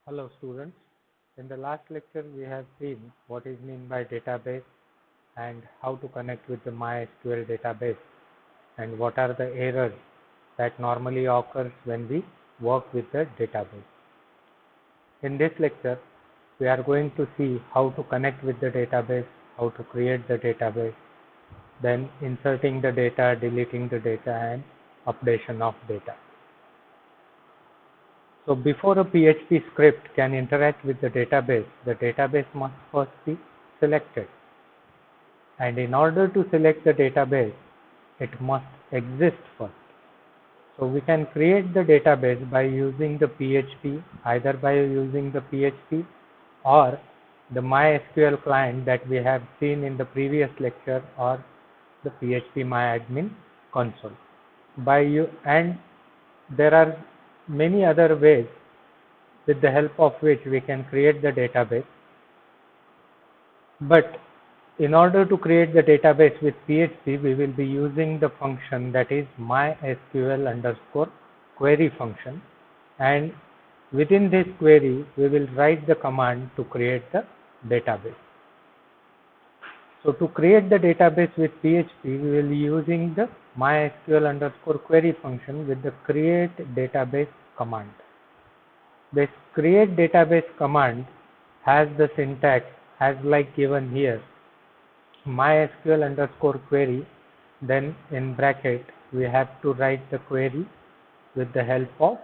Hello students. In the last lecture we have seen what is meant by database and how to connect with the MySQL database and what are the errors that normally occurs when we work with the database. In this lecture we are going to see how to connect with the database, how to create the database, then inserting the data, deleting the data and updation of data. So before a PHP script can interact with the database must first be selected. And in order to select the database, it must exist first. So we can create the database by using the PHP, either by using the PHP or the MySQL client that we have seen in the previous lecture, or the PHP MyAdmin console. And there are many other ways with the help of which we can create the database. But in order to create the database with PHP, we will be using the function that is MySQL_query function, and within this query we will write the command to create the database. So to create the database with PHP, we will be using the MySQL_query function with the create database command. This create database command has the syntax as like given here: MySQL_query, then in bracket we have to write the query with the help of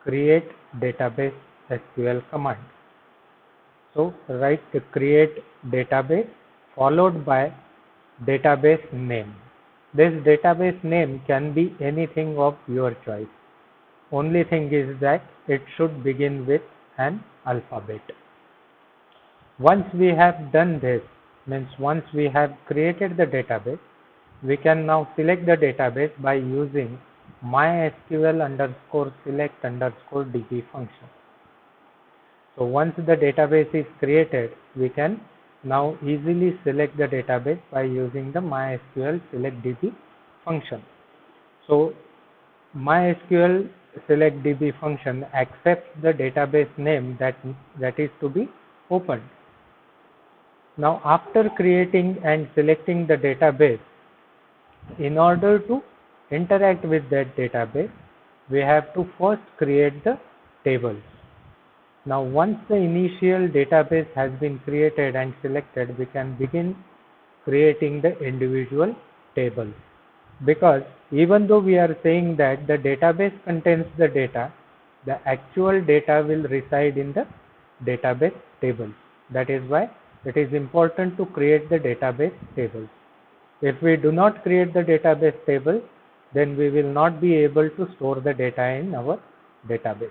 create database SQL command. So write the create database followed by database name. This database name can be anything of your choice. Only thing is that it should begin with an alphabet. Once we have done this, means once we have created the database, we can now select the database by using MySQL_select_db function. So once the database is created, we can now easily select the database by using the MySQL select DB function. So MySQL select DB function accepts the database name that is to be opened. Now after creating and selecting the database, in order to interact with that database, we have to first create the tables. Now once the initial database has been created and selected, we can begin creating the individual tables. Because even though we are saying that the database contains the data, the actual data will reside in the database tables. That is why it is important to create the database tables. If we do not create the database table, then we will not be able to store the data in our database.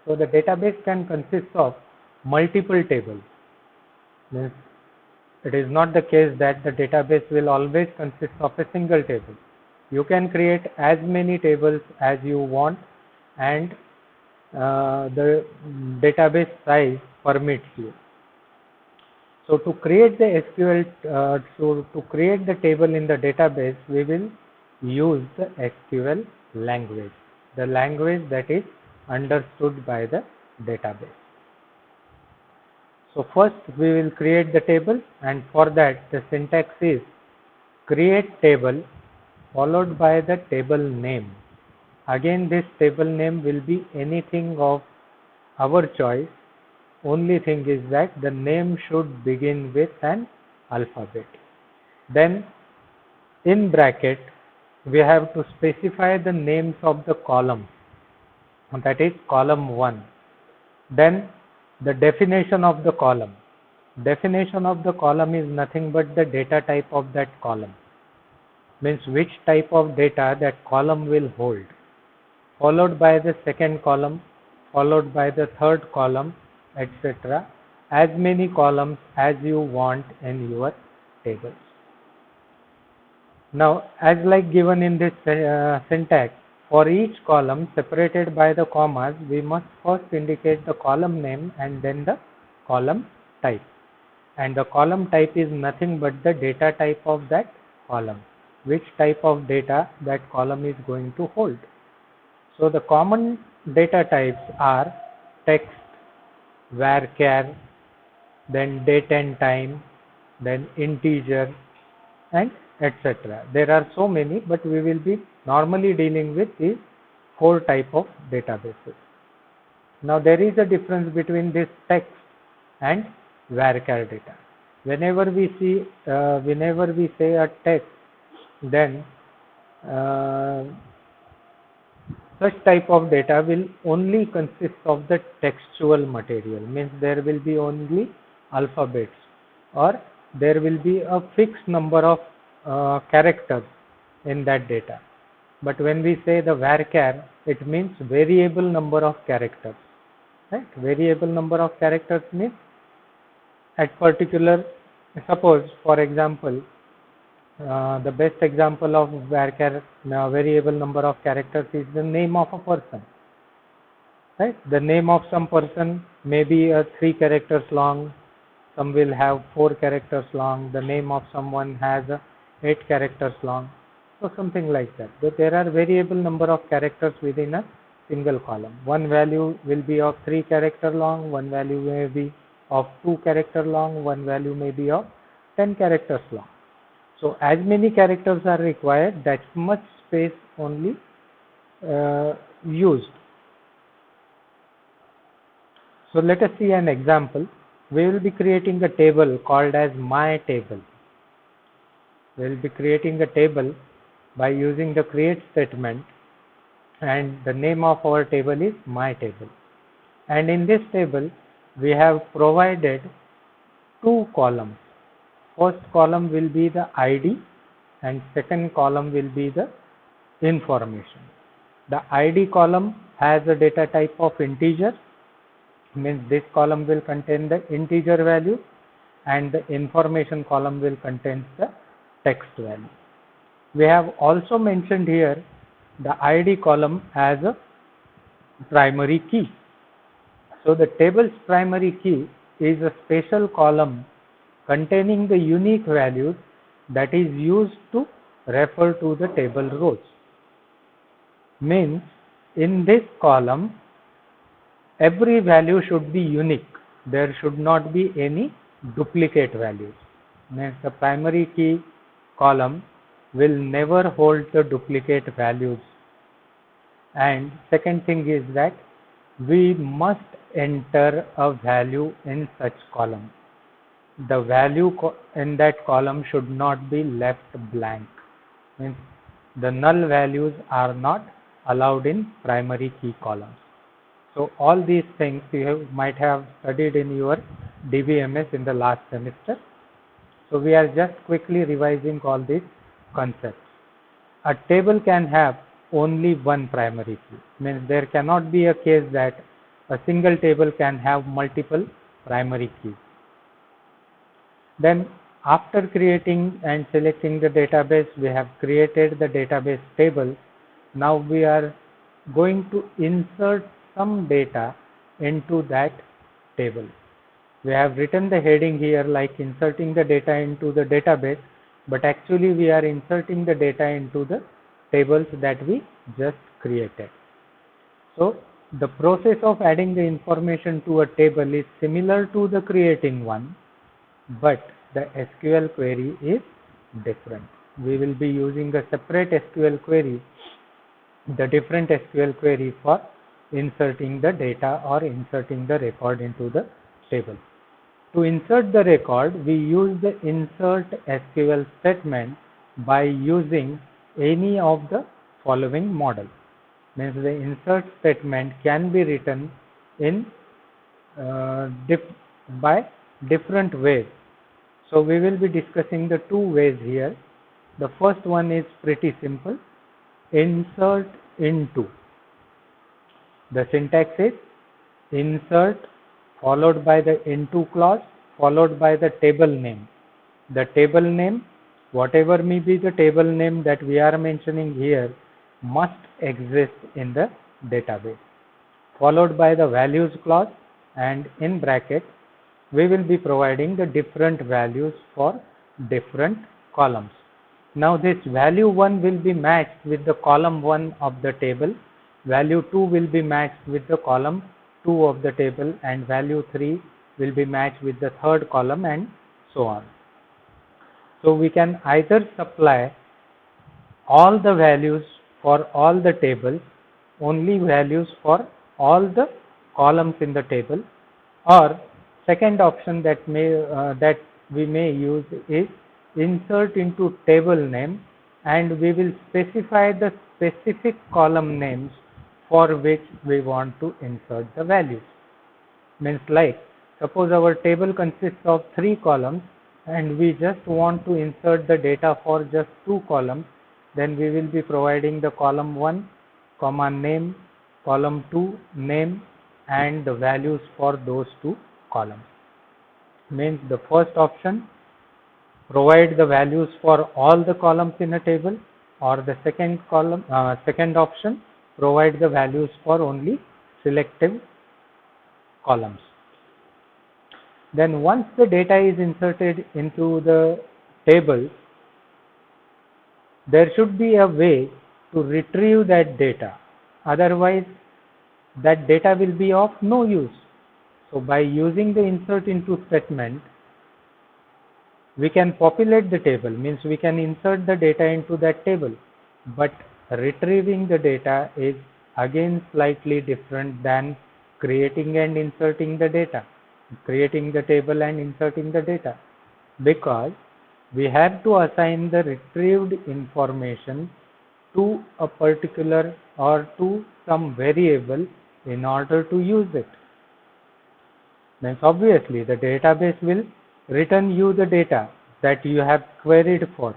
So the database can consist of multiple tables. Means it is not the case that the database will always consist of a single table. You can create as many tables as you want, and the database size permits you. So to create the SQL, to create the table in the database, we will use the SQL language, the language that is understood by the database. So first we will create the table, and for that the syntax is create table followed by the table name. Again, this table name will be anything of our choice. Only thing is that the name should begin with an alphabet. Then in bracket we have to specify the names of the columns, that is column 1. Then the definition of the column. Definition of the column is nothing but the data type of that column. Means which type of data that column will hold. Followed by the second column, followed by the third column, etc. As many columns as you want in your tables. Now, as like given in this syntax, for each column separated by the commas, we must first indicate the column name and then the column type. And the column type is nothing but the data type of that column, which type of data that column is going to hold. So the common data types are text, varchar, then date and time, then integer, and etc. There are so many, but we will be normally dealing with these 4 type of databases. Now there is a difference between this text and varchar data. Whenever we say a text, then such type of data will only consist of the textual material, means there will be only alphabets, or there will be a fixed number of characters in that data. But when we say the varchar, it means variable number of characters, right? Variable number of characters means at particular, suppose for example, the best example of varchar variable number of characters is the name of a person, right? The name of some person may be 3 characters long, some will have 4 characters long, the name of someone has 8 characters long, so something like that. But there are variable number of characters within a single column. One value will be of 3 character long, one value may be of 2 character long, one value may be of 10 characters long. So as many characters are required, that much space only used. So let us see an example. We will be creating a table called as my table. We will be creating a table by using the create statement, and the name of our table is my table. And in this table we have provided 2 columns. First column will be the ID and second column will be the information. The ID column has a data type of integer, means this column will contain the integer value, and the information column will contain the text value. We have also mentioned here the ID column as a primary key. So the table's primary key is a special column containing the unique values that is used to refer to the table rows. Means in this column every value should be unique. There should not be any duplicate values. Means the primary key column will never hold the duplicate values. And second thing is that we must enter a value in such column. The value in that column should not be left blank. Means the null values are not allowed in primary key columns. So all these things you might have studied in your DBMS in the last semester. So we are just quickly revising all these concepts. A table can have only one primary key. Means there cannot be a case that a single table can have multiple primary keys. Then after creating and selecting the database, we have created the database table. Now we are going to insert some data into that table. We have written the heading here like inserting the data into the database, but actually we are inserting the data into the tables that we just created. So the process of adding the information to a table is similar to the creating one, but the SQL query is different. We will be using a separate SQL query, the different SQL query for inserting the data or inserting the record into the table. To insert the record, we use the insert SQL statement by using any of the following model. Means the insert statement can be written in by different ways. So we will be discussing the 2 ways here. The first one is pretty simple, insert into. The syntax is insert followed by the into clause followed by the table name. The table name, whatever may be the table name that we are mentioning here, must exist in the database, followed by the values clause, and in bracket we will be providing the different values for different columns. Now this value 1 will be matched with the column 1 of the table, value 2 will be matched with the column 2 of the table and value 3 will be matched with the third column and so on. So we can either supply all the values for all the tables, only values for all the columns in the table, or second option that we may use is insert into table name, and we will specify the specific column names for which we want to insert the values. Means like suppose our table consists of 3 columns and we just want to insert the data for just 2 columns, then we will be providing the column 1 comma name, column 2 name, and the values for those 2 columns. Means the first option provide the values for all the columns in a table, or the second option provide the values for only selective columns. Then once the data is inserted into the table, there should be a way to retrieve that data, otherwise that data will be of no use. So by using the insert into statement, we can populate the table, means we can insert the data into that table, but retrieving the data is again slightly different than creating and inserting the data, creating the table and inserting the data, because we have to assign the retrieved information to a particular or to some variable in order to use it. Means obviously the database will return you the data that you have queried for,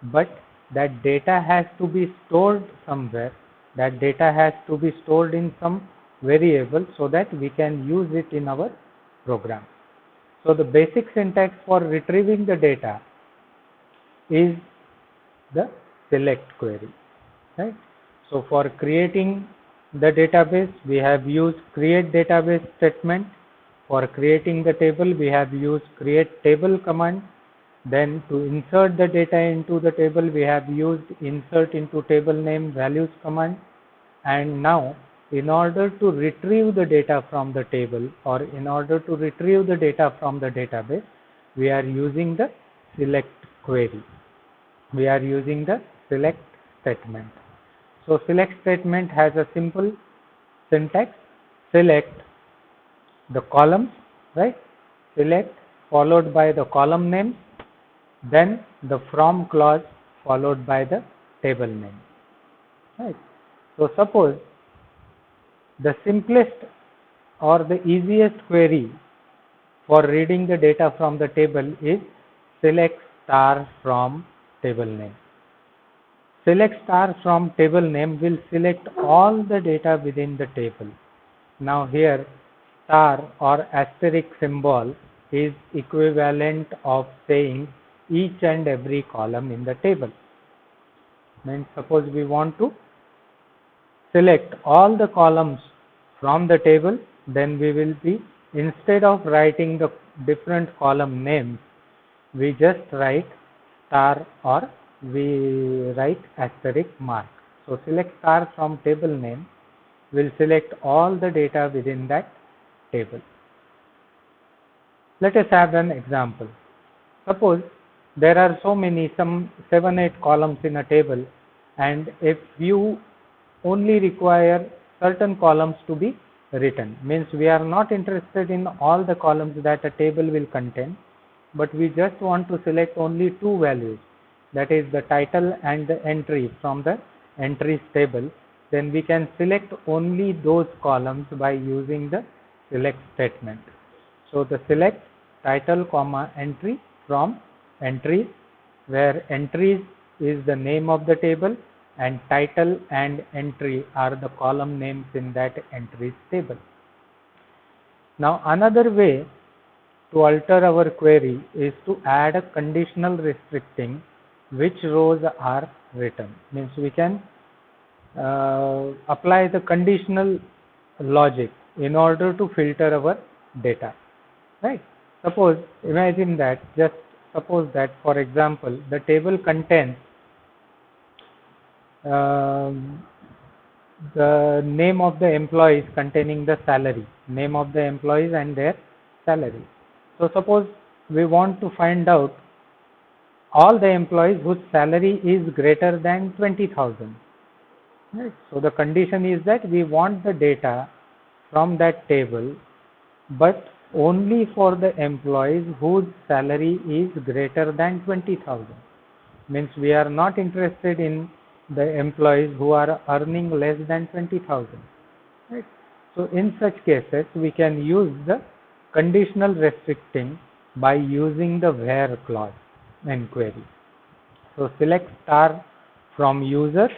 but that data has to be stored somewhere, that data has to be stored in some variable so that we can use it in our program. So the basic syntax for retrieving the data is the select query, right? So for creating the database, we have used create database statement. For creating the table, we have used create table command. Then to insert the data into the table, we have used insert into table name values command. And now in order to retrieve the data from the table, or in order to retrieve the data from the database, we are using the select query. We are using the select statement. So select statement has a simple syntax: select the columns, right? Select followed by the column name, then the from clause followed by the table name, right? So suppose the simplest or the easiest query for reading the data from the table is select star from table name. Select star from table name will select all the data within the table. Now here star or asterisk symbol is equivalent of saying each and every column in the table. Means suppose we want to select all the columns from the table, then we will be, instead of writing the different column names, we just write star or we write asterisk mark. So select star from table name will select all the data within that table. Let us have an example. Suppose there are some 7-8 columns in a table, and if you only require certain columns to be written, means we are not interested in all the columns that a table will contain, but we just want to select only 2 values, that is the title and the entry from the entries table, then we can select only those columns by using the select statement. So the select title comma entry from entries, where entries is the name of the table and title and entry are the column names in that entries table. Now another way to alter our query is to add a conditional restricting which rows are written. Means we can apply the conditional logic in order to filter our data, right? Suppose, imagine that, just suppose that, for example, the table contains the name of the employees containing the salary, name of the employees and their salary. So suppose we want to find out all the employees whose salary is greater than 20,000. Right. So the condition is that we want the data from that table, but only for the employees whose salary is greater than 20,000. Means we are not interested in the employees who are earning less than 20,000. Right. So in such cases, we can use the conditional restricting by using the where clause in query. So select star from user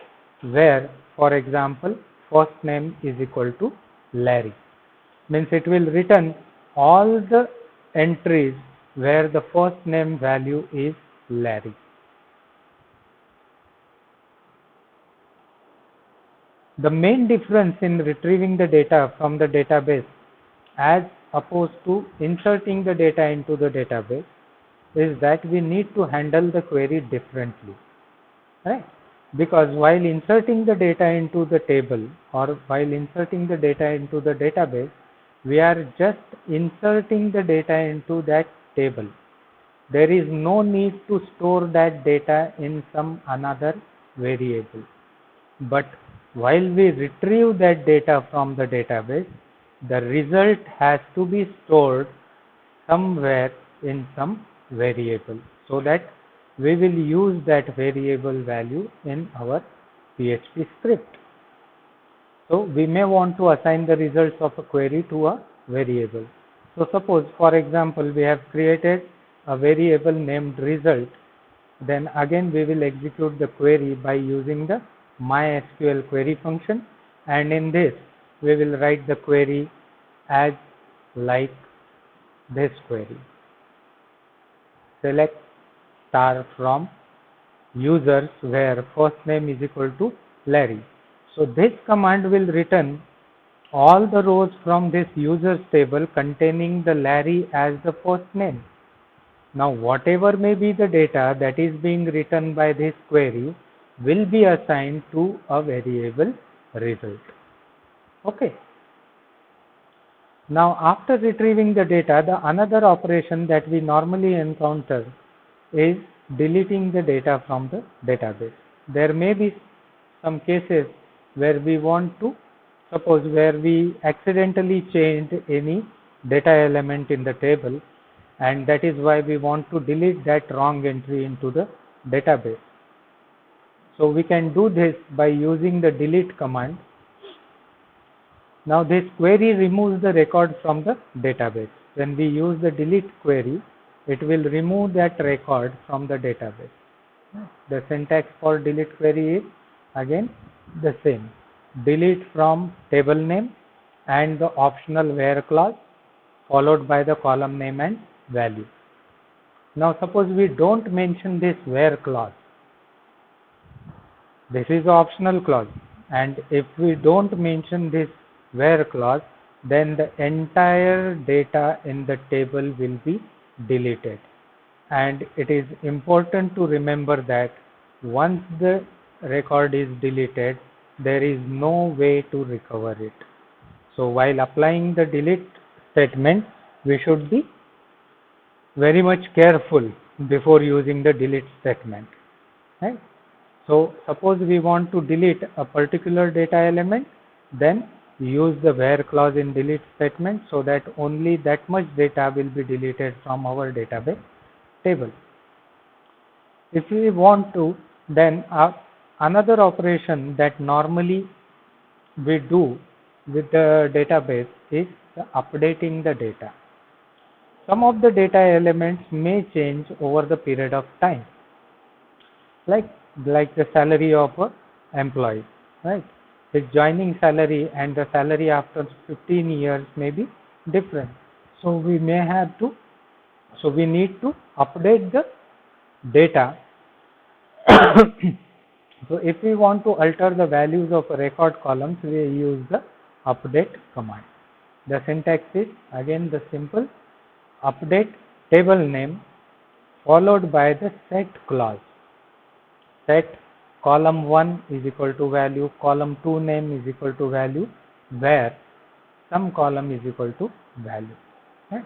where, for example, first name is equal to Larry. Means it will return all the entries where the first name value is Larry. The main difference in retrieving the data from the database as opposed to inserting the data into the database is that we need to handle the query differently, right? Because while inserting the data into the table or while inserting the data into the database, we are just inserting the data into that table. There is no need to store that data in some another variable. But while we retrieve that data from the database, the result has to be stored somewhere in some variable so that we will use that variable value in our PHP script. So we may want to assign the results of a query to a variable. So suppose, for example, we have created a variable named result. Then again we will execute the query by using the MySQL query function, and in this we will write the query as like this query. Select star from users where first name is equal to Larry. So this command will return all the rows from this users table containing the Larry as the first name. Now whatever may be the data that is being written by this query will be assigned to a variable result. Okay. Now after retrieving the data, the another operation that we normally encounter is deleting the data from the database. There may be some cases where we want to, suppose where we accidentally changed any data element in the table, and that is why we want to delete that wrong entry into the database. So we can do this by using the delete command. Now this query removes the record from the database. When we use the delete query, it will remove that record from the database. The syntax for delete query is again the same. Delete from table name and the optional where clause followed by the column name and value. Now suppose we don't mention this where clause. This is the optional clause, and if we don't mention this where clause, then the entire data in the table will be deleted. And it is important to remember that once the record is deleted, there is no way to recover it. So while applying the delete statement, we should be very much careful before using the delete statement. Right? So suppose we want to delete a particular data element, then use the where clause in delete statement so that only that much data will be deleted from our database table. If we want to, then another operation that normally we do with the database is updating the data. Some of the data elements may change over the period of time, like the salary of an employee, right? His joining salary and the salary after 15 years may be different. So we may have to, so we need to update the data. So if we want to alter the values of record columns, we use the update command. The syntax is again the simple update table name followed by the set clause. Set column 1 is equal to value, column 2 name is equal to value, where some column is equal to value. Right?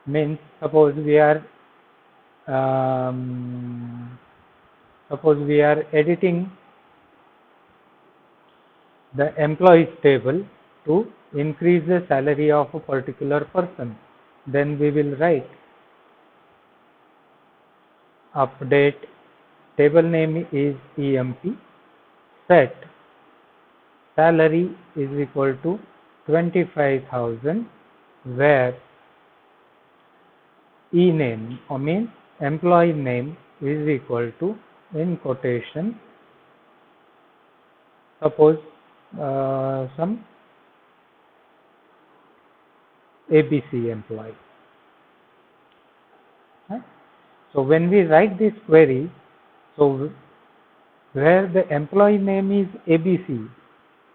Means suppose we are editing the employees table to increase the salary of a particular person, then we will write update table name is EMP, set salary is equal to 25,000, where E name or means employee name is equal to, in quotation, suppose some ABC employee. Right? So when we write this query, so where the employee name is ABC,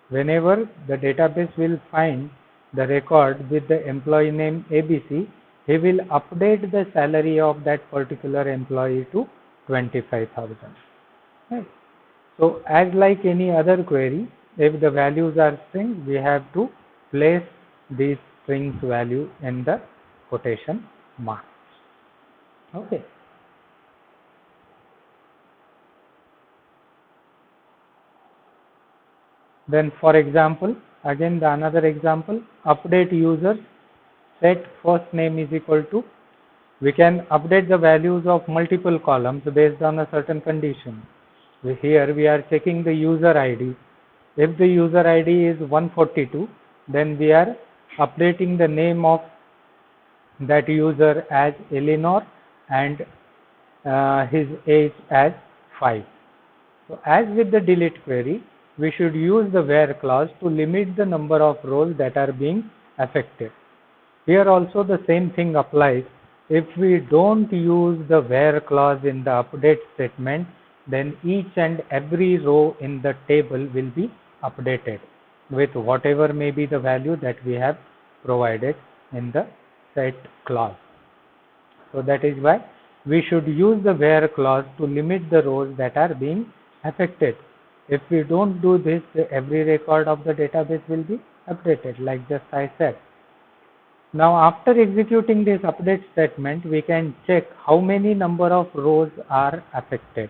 whenever the database will find the record with the employee name ABC, he will update the salary of that particular employee to 25,000. Right? So as like any other query, if the values are string, we have to place these strings value in the quotation marks. Okay. Then for example, again the another example, update users, set first name is equal to, we can update the values of multiple columns based on a certain condition. Here we are checking the user ID. If the user ID is 142, then we are updating the name of that user as Eleanor and his age as 5. So as with the delete query, we should use the where clause to limit the number of rows that are being affected. Here also the same thing applies. If we don't use the where clause in the update statement, then each and every row in the table will be updated with whatever may be the value that we have provided in the set clause. So that is why we should use the where clause to limit the rows that are being affected. If we don't do this, every record of the database will be updated, like just I said. Now after executing this update statement, we can check how many number of rows are affected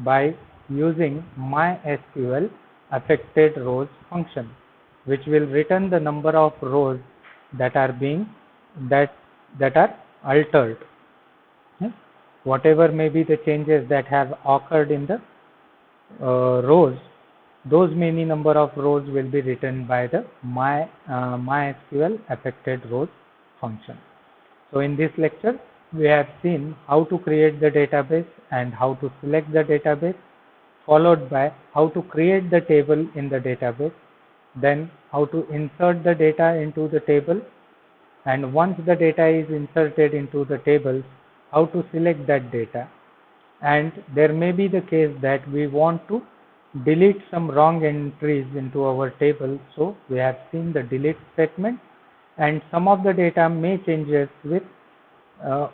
by using MySQL affected rows function, which will return the number of rows that are being that are altered. Whatever may be the changes that have occurred in the rows, those many number of rows will be written by the MySQL affected rows function. So in this lecture, we have seen how to create the database and how to select the database, followed by how to create the table in the database, then how to insert the data into the table, and once the data is inserted into the tables, how to select that data. And there may be the case that we want to delete some wrong entries into our table. So we have seen the delete statement, and some of the data may changes with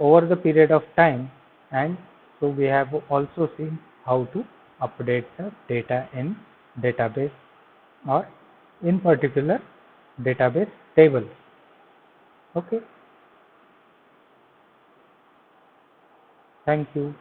over the period of time, and so we have also seen how to update the data in database or in particular database tables. Okay. Thank you.